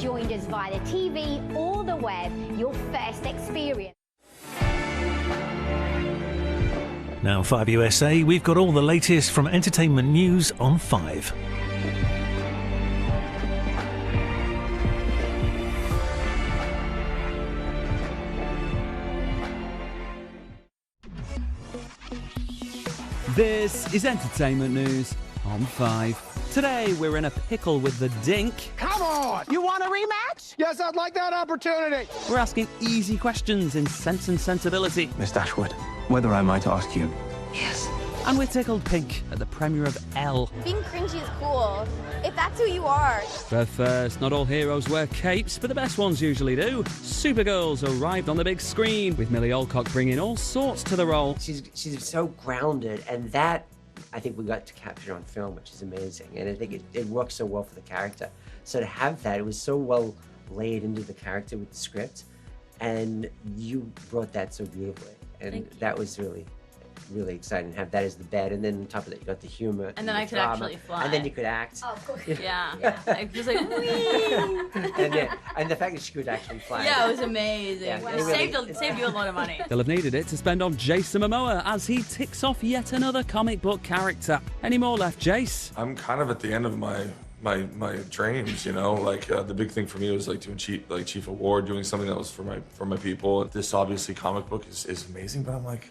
joined us via the TV or the web, your first experience. Now 5 USA, we've got all the latest from entertainment news on 5. This is entertainment news on 5. Today we're in a pickle with the Dink. Come on! You want a rematch? Yes, I'd like that opportunity. We're asking easy questions in Sense and Sensibility. Miss Dashwood, whether I might ask you? Yes. And we're tickled pink at the premiere of Elle. Being cringy is cool, if that's who you are. But first, not all heroes wear capes, but the best ones usually do. Supergirl's arrived on the big screen, with Millie Alcock bringing all sorts to the role. She's so grounded, and that I think we got to capture on film, which is amazing. And I think it works so well for the character. So to have that, it was so well laid into the character with the script, and you brought that so beautifully. And that was really exciting to have that as the bed, and then on top of that you got the humor And then I could drama, actually fly. and then you could act. Oh, of course. Yeah. I was like, whee! and the fact that she could actually fly. Yeah, it was amazing. Yeah, It saved you a lot of money. They'll have needed it to spend on Jason Momoa as he ticks off yet another comic book character. Any more left, Jace? I'm kind of at the end of my dreams, you know. Like the big thing for me was like doing Chief of War, doing something that was for my people. This obviously comic book is amazing, but I'm like,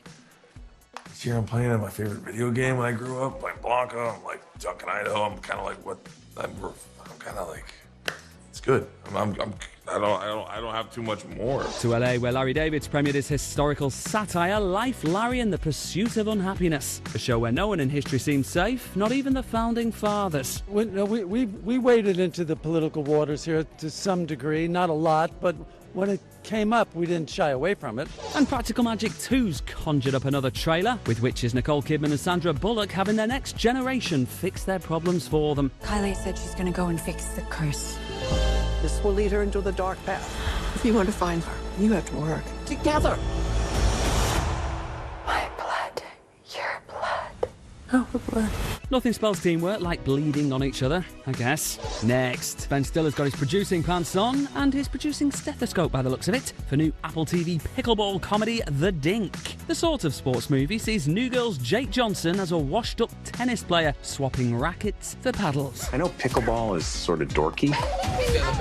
this year I'm playing my favorite video game when I grew up, like Blanca. I'm like Duncan Idaho. I'm kind of like I'm kind of like, it's good. I don't have too much more. To LA, where Larry David's premiered his historical satire, Life, Larry and the Pursuit of Unhappiness. A show where no one in history seemed safe, not even the founding fathers. We waded into the political waters here to some degree, not a lot, but when it came up, we didn't shy away from it. And Practical Magic 2's conjured up another trailer, with witches Nicole Kidman and Sandra Bullock having their next generation fix their problems for them. Kylie said she's going to go and fix the curse. This will lead her into the dark path. If you want to find her, you have to work Together. My blood, your blood, our blood. Nothing spells teamwork like bleeding on each other, I guess. Next, Ben Stiller's got his producing pants on and his producing stethoscope by the looks of it for new Apple TV pickleball comedy The Dink. The sort of sports movie sees New Girl's Jake Johnson as a washed-up tennis player swapping rackets for paddles. I know pickleball is sort of dorky,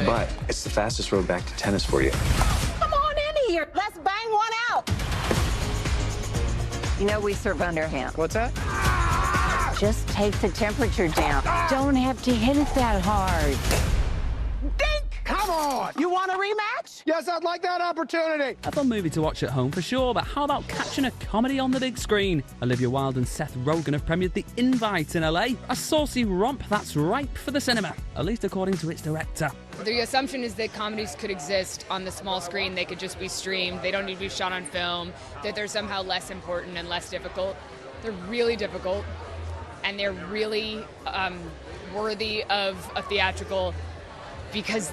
but it's the fastest road back to tennis for you. Come on in here. Let's bang one out. You know we serve underhand. What's that? Just take the temperature down. Don't have to hit it that hard. Dink! Come on! You want a rematch? Yes, I'd like that opportunity. A fun movie to watch at home for sure, but how about catching a comedy on the big screen? Olivia Wilde and Seth Rogen have premiered The Invite in LA, a saucy romp that's ripe for the cinema, at least according to its director. The assumption is that comedies could exist on the small screen. They could just be streamed. They don't need to be shot on film, that they're somehow less important and less difficult. They're really difficult, and they're really worthy of a theatrical, because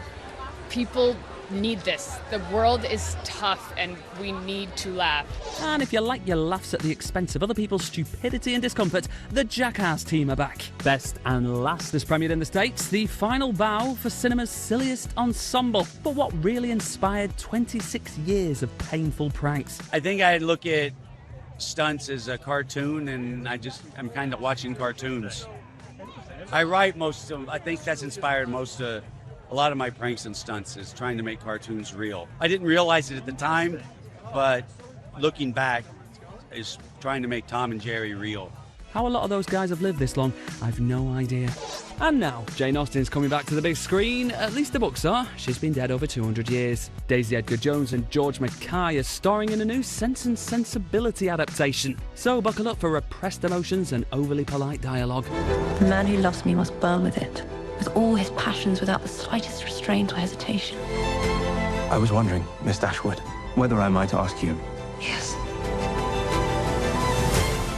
people need this. The world is tough and we need to laugh. And if you like your laughs at the expense of other people's stupidity and discomfort, the Jackass team are back. Best and last is premiered in the States, the final bow for cinema's silliest ensemble. But what really inspired 26 years of painful pranks? I think I look at stunts as a cartoon, and I'm kind of watching cartoons. I write most of them. I think that's inspired a lot of my pranks and stunts, is trying to make cartoons real. I didn't realize it at the time, but looking back is trying to make Tom and Jerry real. How a lot of those guys have lived this long, I've no idea. And now, Jane Austen's coming back to the big screen. At least the books are. She's been dead over 200 years. Daisy Edgar Jones and George Mackay are starring in a new Sense and Sensibility adaptation. So buckle up for repressed emotions and overly polite dialogue. The man who loves me must burn with it, with all his passions without the slightest restraint or hesitation. I was wondering, Miss Dashwood, whether I might ask you? Yes.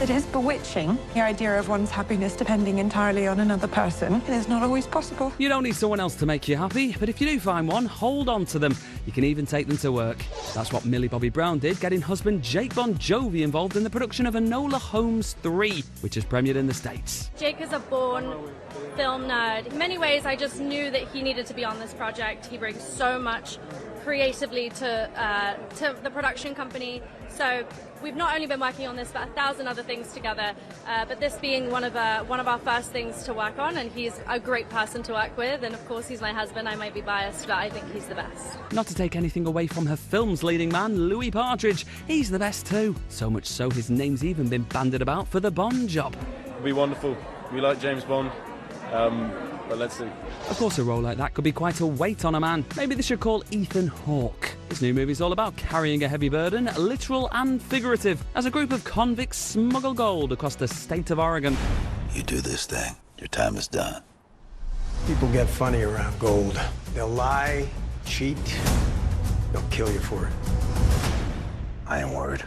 It is bewitching. The idea of one's happiness depending entirely on another person is not always possible. You don't need someone else to make you happy, but if you do find one, hold on to them. You can even take them to work. That's what Millie Bobby Brown did, getting husband Jake Bon Jovi involved in the production of Enola Holmes 3, which has premiered in the States. Jake is a born film nerd. In many ways, I just knew that he needed to be on this project. He brings so much creatively to the production company. So we've not only been working on this, but 1,000 other things together. But this being one of our first things to work on, and he's a great person to work with. And of course, he's my husband. I might be biased, but I think he's the best. Not to take anything away from her film's leading man, Louis Partridge. He's the best too. So much so, his name's even been bandied about for the Bond job. It'll be wonderful. We like James Bond. But let's see. Of course, a role like that could be quite a weight on a man. Maybe they should call Ethan Hawke. This new movie's all about carrying a heavy burden, literal and figurative, as a group of convicts smuggle gold across the state of Oregon. You do this thing, your time is done. People get funny around gold. They'll lie, cheat, they'll kill you for it. I ain't worried.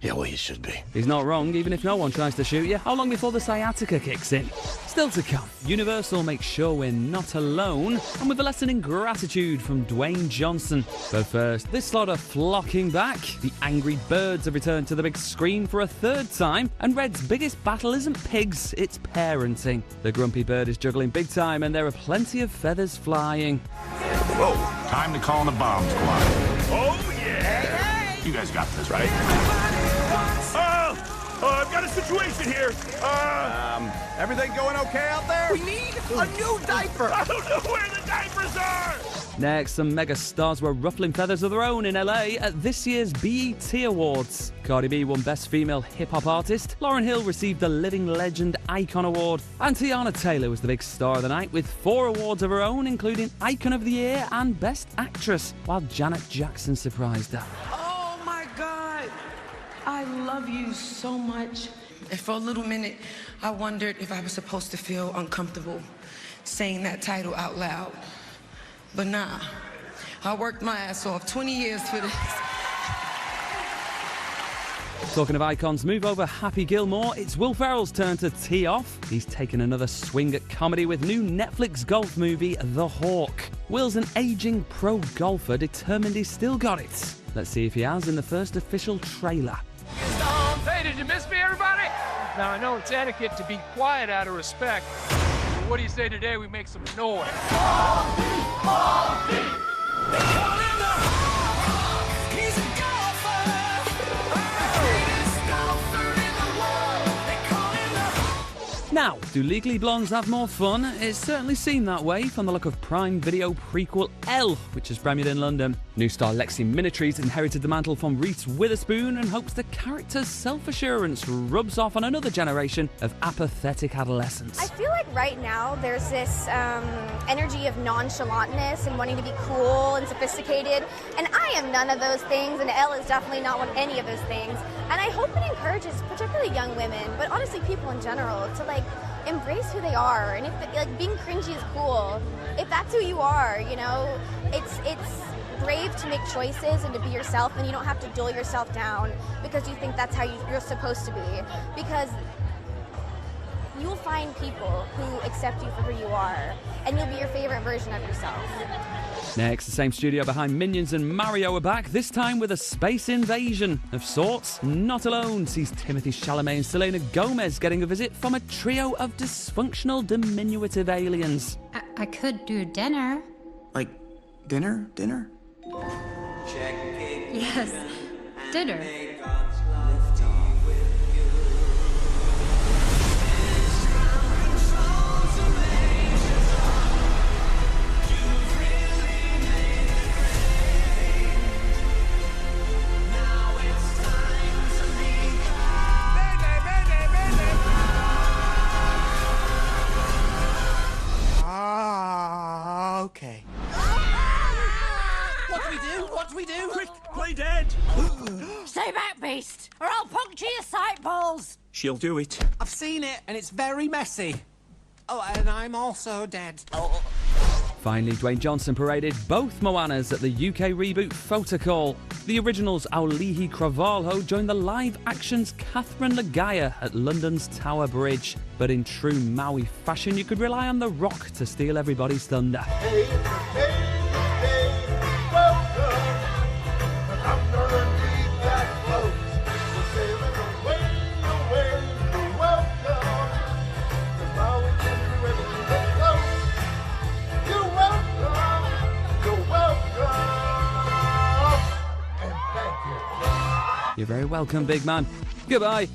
Yeah, well, you should be. He's not wrong, even if no one tries to shoot you. How long before the sciatica kicks in? Still to come, Universal makes sure we're not alone, and with a lesson in gratitude from Dwayne Johnson. But first, this lot are flocking back. The Angry Birds have returned to the big screen for a third time, and Red's biggest battle isn't pigs, it's parenting. The grumpy bird is juggling big time, and there are plenty of feathers flying. Whoa, time to call in the bomb squad. Oh, yeah! You guys got this, right? I've got a situation here. Everything going okay out there? We need a new diaper. I don't know where the diapers are. Next, some mega stars were ruffling feathers of their own in LA at this year's BET Awards. Cardi B won Best Female Hip Hop Artist, Lauryn Hill received the Living Legend Icon Award, and Tiana Taylor was the big star of the night with 4 awards of her own, including Icon of the Year and Best Actress, while Janet Jackson surprised her. Oh my God! I love you so much. And for a little minute, I wondered if I was supposed to feel uncomfortable saying that title out loud. But nah, I worked my ass off 20 years for this. Talking of icons, move over Happy Gilmore. It's Will Ferrell's turn to tee off. He's taken another swing at comedy with new Netflix golf movie, The Hawk. Will's an aging pro golfer determined he's still got it. Let's see if he has in the first official trailer. Hey, did you miss me, everybody? Now, I know it's etiquette to be quiet out of respect, but what do you say today we make some noise? Now, do Legally Blondes have more fun? It certainly seemed that way from the look of Prime Video prequel Elle, which has premiered in London. New star Lexi Minitrees inherited the mantle from Reese Witherspoon and hopes the character's self-assurance rubs off on another generation of apathetic adolescents. I feel like right now there's this energy of nonchalantness and wanting to be cool and sophisticated, and I am none of those things, and Elle is definitely not any of those things. And I hope it encourages particularly young women, but honestly people in general, to embrace who they are. And if being cringy is cool, if that's who you are, you know, it's brave to make choices and to be yourself, and you don't have to dull yourself down because you think that's how you're supposed to be, because you'll find people who accept you for who you are, and you'll be your favorite version of yourself. Next, the same studio behind Minions and Mario are back, this time with a space invasion of sorts. Not Alone sees Timothée Chalamet and Selena Gomez getting a visit from a trio of dysfunctional, diminutive aliens. I could do dinner. Like dinner? Dinner? Yes, dinner. Okay. What do we do? Quick, play dead. Stay back, beast, or I'll puncture your sight balls. She'll do it. I've seen it, and it's very messy. Oh, and I'm also dead. Finally, Dwayne Johnson paraded both Moanas at the UK reboot Photocall. The original's Auli'i Cravalho joined the live-action's Catherine Nagaya at London's Tower Bridge. But in true Maui fashion, you could rely on The Rock to steal everybody's thunder. You're very welcome, big man. Goodbye.